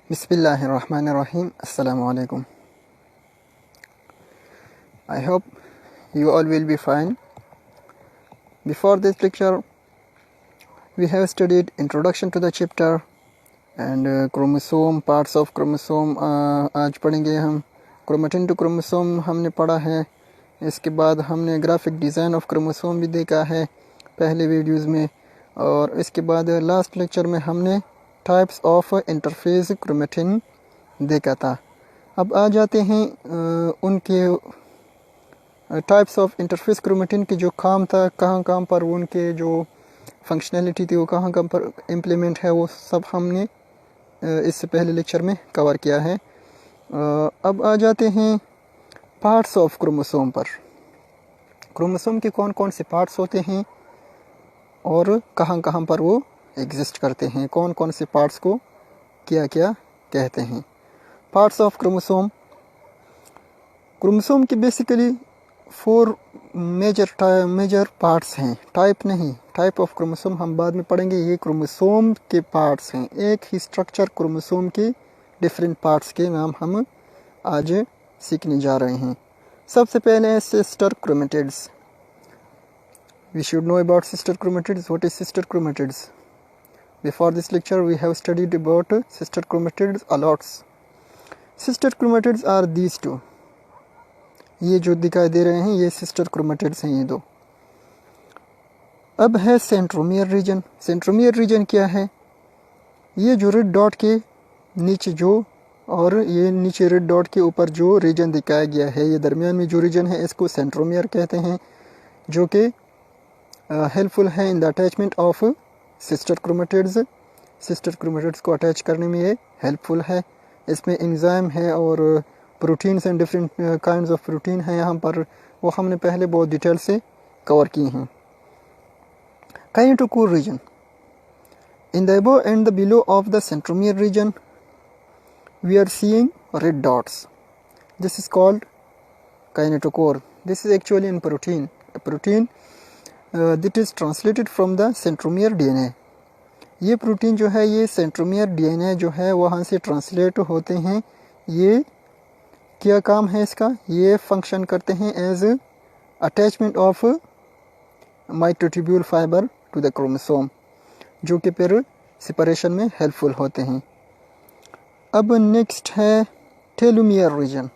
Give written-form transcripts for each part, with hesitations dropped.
Bismillahirrahmanirrahim. Assalamu alaikum. I hope you all will be fine. Before this lecture, we have studied introduction to the chapter and chromosome, parts of chromosome. आज पढ़ेंगे हम chromatin to chromosome हमने पढ़ा है. इसके बाद हमने graphic design of chromosome भी देखा है पहले वीडियोस में, और इसके बाद लास्ट लेक्चर में हमने टाइप्स ऑफ इंटरफेस क्रोमेटिन देखा था. अब आ जाते हैं उनके टाइप्स ऑफ इंटरफेस क्रोमेटिन की जो काम था, कहाँ पर उनके जो फंक्शनैलिटी थी वो कहाँ पर इम्प्लीमेंट है, वो सब हमने इससे पहले लेक्चर में कवर किया है. अब आ जाते हैं पार्ट्स ऑफ क्रोमोसोम पर. क्रोमोसोम के कौन कौन से पार्ट्स होते हैं और कहाँ पर वो एग्जिस्ट करते हैं, कौन कौन से पार्ट्स को क्या क्या कहते हैं. Parts of chromosome. क्रोमोसोम के बेसिकली 4 मेजर पार्ट्स हैं. टाइप नहीं, टाइप ऑफ क्रोमोसोम हम बाद में पढ़ेंगे. ये क्रोमोसोम के पार्ट्स हैं. एक ही स्ट्रक्चर क्रोमोसोम के डिफरेंट पार्ट्स के नाम हम आज सीखने जा रहे हैं. सबसे पहले है sister chromatids. We should know about sister chromatids. What is sister chromatids? Before this lecture, we have studied about sister chromatids a lot. Sister chromatids are these two. ये जो दिखाई दे रहे हैं ये sister chromatids हैं, ये दो. अब है सेंट्रोमियर रीजन. सेंट्रोमियर रीजन क्या है? ये जो रेड डॉट के नीचे जो और ये नीचे रेड डॉट के ऊपर जो रीजन दिखाया गया है, ये दरमियान में जो रीजन है इसको सेंट्रोमियर कहते हैं, जो कि हेल्पफुल है in the attachment of sister chromatids. Sister chromatids को अटैच करने में ये हेल्पफुल है. इसमें एंजाइम है और proteins and different kinds of protein है यहाँ पर, वो हमने पहले बहुत डिटेल से कवर की हैं. Kinetochore region. In the above and the below of the centromere region we are seeing red dots. This is called kinetochore. This is actually in protein. Protein that is translated from the centromere DNA. ये protein जो है ये centromere DNA जो है वहाँ से translate होते हैं. ये क्या काम है इसका? ये फंक्शन करते हैं as attachment of microtubule fiber to the chromosome, जो कि फिर सेपरेशन में हेल्पफुल होते हैं. अब नेक्स्ट है टेलोमियर रीजन.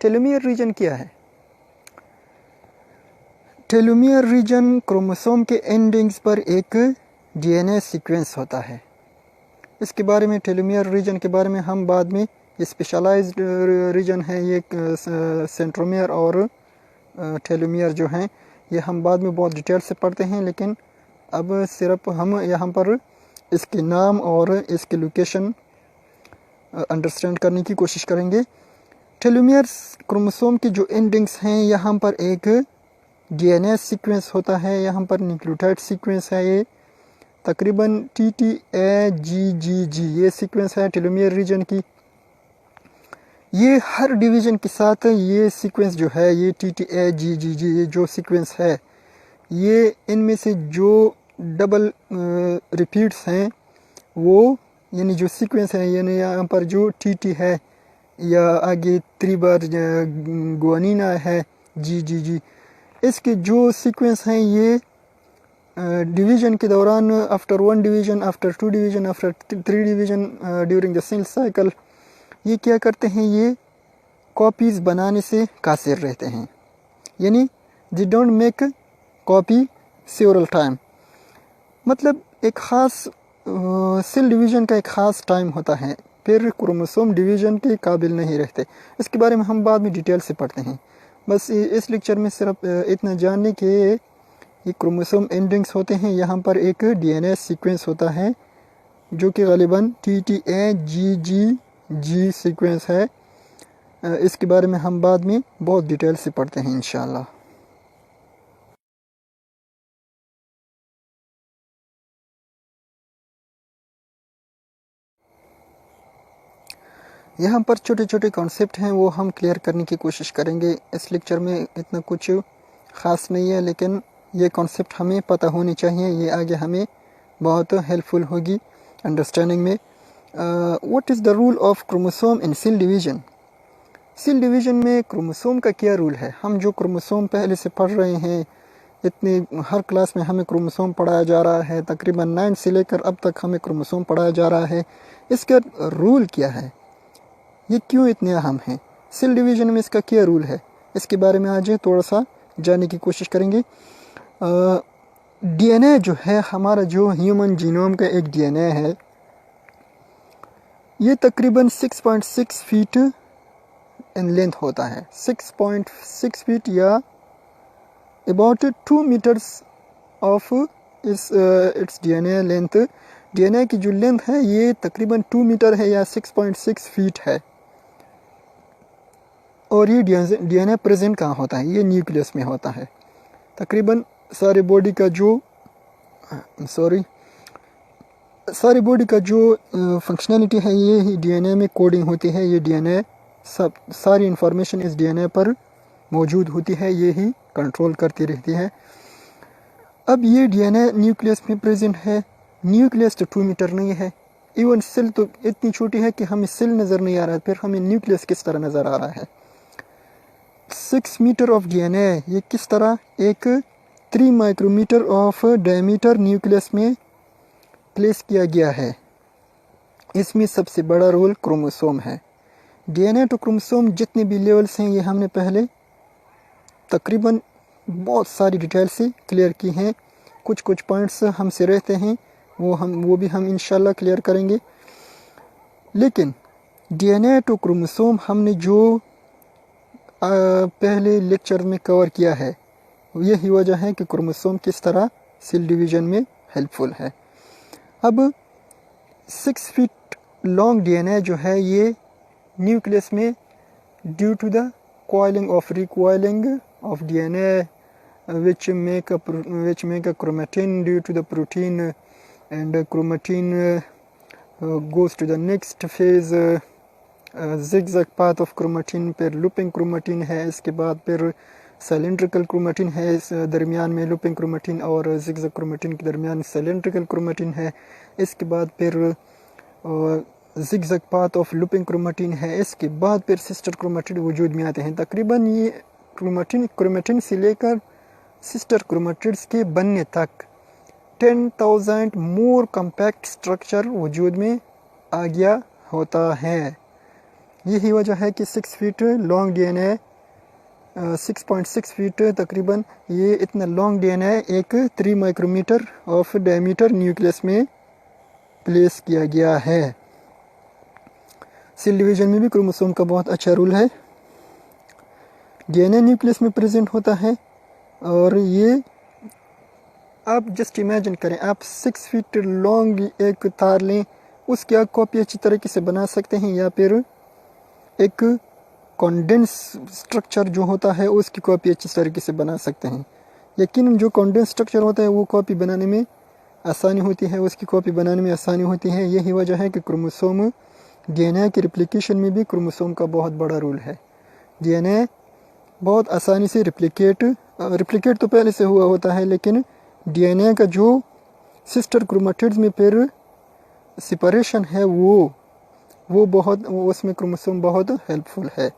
टेलोमियर रीजन क्या है? टेलोमियर रीजन क्रोमोसोम के एंडिंग्स पर एक DNA सीक्वेंस होता है. इसके बारे में, टेलोमियर रीजन के बारे में हम बाद में, ये स्पेशलाइज्ड रीजन है, ये सेंट्रोमियर और टेलोमियर जो हैं ये हम बाद में बहुत डिटेल से पढ़ते हैं, लेकिन अब सिर्फ हम यहाँ पर इसके नाम और इसके लोकेशन अंडरस्टैंड करने की कोशिश करेंगे. टेलोमियर क्रोमोसोम की जो एंडिंग्स हैं यहाँ पर एक DNA सीक्वेंस होता है, यहाँ पर न्यूक्लियोटाइड सीक्वेंस है. ये तकरीबन TTAGGG ये सीक्वेंस है टेलोमियर रीजन की. ये हर डिवीज़न के साथ ये सीक्वेंस जो है, ये TTAGGG ये जो सीक्वेंस है, ये इनमें से जो डबल रिपीट्स हैं वो, यानी जो सीक्वेंस है, यानी यहाँ पर जो TT है या आगे 3 बार गुआनिना है GGG, इसके जो सीक्वेंस हैं ये डिवीज़न के दौरान, after 1 division, after 2 division, after 3 division during the cell cycle, ये क्या करते हैं? ये कॉपीज़ बनाने से कासिर रहते हैं. यानी they don't make copy several time. मतलब एक ख़ास सेल डिवीज़न का एक ख़ास टाइम होता है, फिर क्रोमोसोम डिवीज़न के काबिल नहीं रहते. इसके बारे में हम बाद में डिटेल से पढ़ते हैं. बस इस लेक्चर में सिर्फ इतना जानने के ये क्रोमोसोम एंडिंग्स होते हैं. यहाँ पर एक DNA सीक्वेंस होता है जो कि ग़ालिबन TTAGGG सीक्वेंस है. इसके बारे में हम बाद में बहुत डिटेल से पढ़ते हैं इंशाल्लाह. यहाँ पर छोटे छोटे कॉन्सेप्ट हैं वो हम क्लियर करने की कोशिश करेंगे. इस लेक्चर में इतना कुछ ख़ास नहीं है, लेकिन ये कॉन्सेप्ट हमें पता होनी चाहिए. ये आगे हमें बहुत हेल्पफुल होगी अंडरस्टैंडिंग में. What is the rule of chromosome in cell division. Cell division में क्रोमोसोम का क्या रूल है। हम जो क्रोमोसोम पहले से पढ़ रहे हैं, इतनी हर क्लास में हमें क्रोमोसोम पढ़ाया जा रहा है, तकरीबन 9 से लेकर अब तक हमें क्रोमोसोम पढ़ाया जा रहा है। इसका रूल क्या है, ये क्यों इतने अहम हैं, सेल डिवीजन में इसका क्या रूल है, इसके बारे में आज थोड़ा सा जानने की कोशिश करेंगे। डीएनए जो है हमारा, जो ह्यूमन जीनोम का एक डीएनए है, ये तकरीबन 6.6 फीट इन लेंथ होता है। 6.6 फीट या about 2 meters of its DNA length. DNA की जो लेंथ है ये तकरीबन 2 मीटर है या 6.6 फीट है। और ये डीएनए प्रेजेंट कहाँ होता है, ये न्यूक्लियस में होता है। तकरीबन सारे बॉडी का जो फंक्शनैलिटी है ये डीएनए में कोडिंग होती है। ये डीएनए सारी इंफॉर्मेशन इस डीएनए पर मौजूद होती है, ये ही कंट्रोल करती रहती है। अब ये डीएनए न्यूक्लियस में प्रेजेंट है। न्यूक्लियस तो 2 मीटर नहीं है, इवन सेल तो इतनी छोटी है कि हमें सेल नज़र नहीं आ रहा है, फिर हमें न्यूक्लियस किस तरह नज़र आ रहा है। 6 मीटर ऑफ डीएनए ये किस तरह एक 3 माइक्रोमीटर ऑफ डायमीटर न्यूक्लियस में प्लेस किया गया है। इसमें सबसे बड़ा रोल क्रोमोसोम है। डीएनए टू क्रोमोसोम जितने भी लेवल्स हैं ये हमने पहले तकरीबन बहुत सारी डिटेल से क्लियर की हैं। कुछ पॉइंट्स हमसे रहते हैं, वो भी हम इंशाल्लाह क्लियर करेंगे। लेकिन डीएनए टू क्रोमोसोम हमने जो पहले लेक्चर में कवर किया है, यही वजह है कि क्रोमोसोम किस तरह सेल डिवीजन में हेल्पफुल है। अब 6 फीट लॉन्ग डीएनए जो है ये न्यूक्लियस में due to the coiling of recoiling of DNA which make a chromatin due to the protein, and chromatin goes to the next phase, zigzag path of chromatin, फिर looping chromatin है, इसके बाद फिर cylindrical chromatin है, इस दरमियान में looping chromatin और zigzag chromatin के दरमियान cylindrical chromatin है, इसके बाद फिर zigzag path of looping chromatin है, इसके बाद फिर सिस्टर क्रोमेटिड वजूद में आते हैं। तकरीबन ये क्रोमेटिन से लेकर सिस्टर क्रोमेटिड्स के बनने तक 10,000 मोर कम्पैक्ट स्ट्रक्चर वजूद में आ गया होता है। यही वजह है कि 6 फीट लॉन्ग डीएनए 6.6 फीट तकरीबन ये इतना लॉन्ग डीएनए एक 3 माइक्रोमीटर ऑफ डायमीटर न्यूक्लियस में प्लेस किया गया है। सेल डिवीजन में भी क्रोमोसोम का बहुत अच्छा रोल है। डीएनए न्यूक्लियस में प्रेजेंट होता है और ये आप जस्ट इमेजिन करें, आप 6 फीट लॉन्ग एक तार लें, उसकी आप कॉपी अच्छी तरीके से बना सकते हैं, या फिर एक कॉन्डेंस स्ट्रक्चर जो होता है उसकी कॉपी अच्छी तरीके से बना सकते हैं। यकीनन जो कॉन्डेंस स्ट्रक्चर होता है वो कॉपी बनाने में आसानी होती है, उसकी कॉपी बनाने में आसानी होती है। यही वजह है कि क्रोमोसोम डीएनए की रिप्लिकेशन में भी क्रोमोसोम का बहुत बड़ा रोल है। डीएनए बहुत आसानी से रिप्लिकेट तो पहले से हुआ होता है, लेकिन डीएनए का जो सिस्टर क्रोमेटिड्स में फिर सेपरेशन है वो उसमें क्रोमोसोम बहुत हेल्पफुल है।